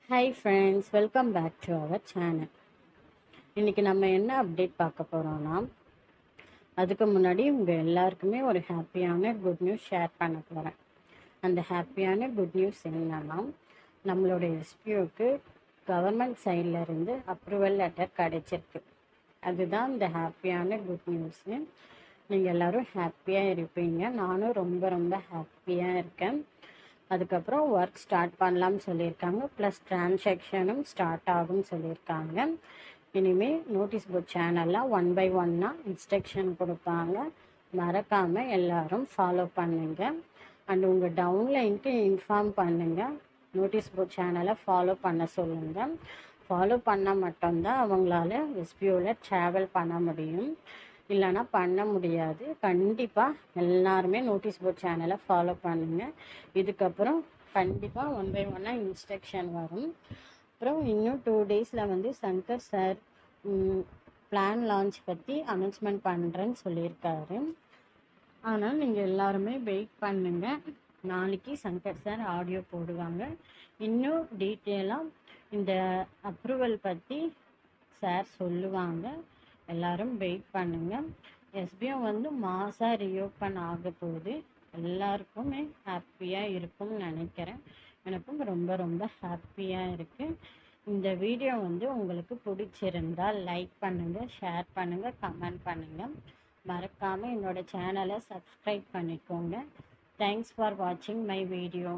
Hi friends, welcome back to our channel. இன்றைக்கி நம்ம என்ன அப்டேட் பார்க்க போகிறோன்னா, அதுக்கு முன்னாடி உங்கள் எல்லாருக்குமே ஒரு ஹாப்பியான குட் நியூஸ் ஷேர் பண்ண போகிறேன். அந்த ஹாப்பியான குட் நியூஸ் என்னன்னா, நம்மளோட எஸ்பிஓக்கு கவர்மெண்ட் சைடில் இருந்து அப்ரூவல் லெட்டர் கிடைச்சிருக்கு. அதுதான் இந்த ஹாப்பியான குட் நியூஸு. நீங்கள் எல்லோரும் ஹாப்பியாக இருப்பீங்க. நானும் ரொம்ப ரொம்ப ஹாப்பியாக இருக்கேன். அதுக்கப்புறம் ஒர்க் ஸ்டார்ட் பண்ணலாம்னு சொல்லியிருக்காங்க. ப்ளஸ் டிரான்சாக்ஷனும் ஸ்டார்ட் ஆகும்னு சொல்லியிருக்காங்க. இனிமேல் நோட்டீஸ் போர்ட் சேனலில் 1 by 1 இன்ஸ்ட்ரக்ஷன் கொடுப்பாங்க. மறக்காமல் எல்லாரும் ஃபாலோ பண்ணுங்க. அண்ட் உங்கள் டவுன்லைனுக்கு இன்ஃபார்ம் பண்ணுங்கள். நோட்டீஸ் போர்ட் சேனலை ஃபாலோ பண்ண சொல்லுங்கள். ஃபாலோ பண்ணால் மட்டும்தான் அவங்களால எஸ்பிஓவில் ட்ராவல் பண்ண முடியும். இல்லைனா பண்ண முடியாது. கண்டிப்பாக எல்லாருமே நோட்டீஸ் போர்ட் சேனலை ஃபாலோ பண்ணுங்கள். இதுக்கப்புறம் கண்டிப்பாக 1 by 1 இன்ஸ்ட்ரக்ஷன் வரும். அப்புறம் இன்னும் 2 டேஸில் வந்து சங்கர் சார் பிளான் லான்ச் பற்றி அனௌன்ஸ்மெண்ட் பண்ணுறேன்னு சொல்லியிருக்காரு. ஆனால் நீங்கள் எல்லாருமே வெயிட் பண்ணுங்கள். நாளைக்கு சங்கர் சார் ஆடியோ போடுவாங்க. இன்னும் டீட்டெயிலாக இந்த அப்ரூவல் பற்றி சார் சொல்லுவாங்க. எல்லாரும் வெயிட் பண்ணுங்கள். எஸ்பிஓ வந்து மாதம் ரீஓப்பன் ஆக போகுது. எல்லாருக்குமே ஹாப்பியாக இருக்கும்னு நினைக்கிறேன். எனக்கும் ரொம்ப ரொம்ப ஹாப்பியாக இருக்குது. இந்த வீடியோ வந்து உங்களுக்கு பிடிச்சிருந்தால் லைக் பண்ணுங்கள், ஷேர் பண்ணுங்கள், கமெண்ட் பண்ணுங்கள். மறக்காமல் என்னோடய சேனலை சப்ஸ்கிரைப் பண்ணிக்கோங்க. தேங்க்ஸ் ஃபார் வாட்சிங் மை வீடியோ.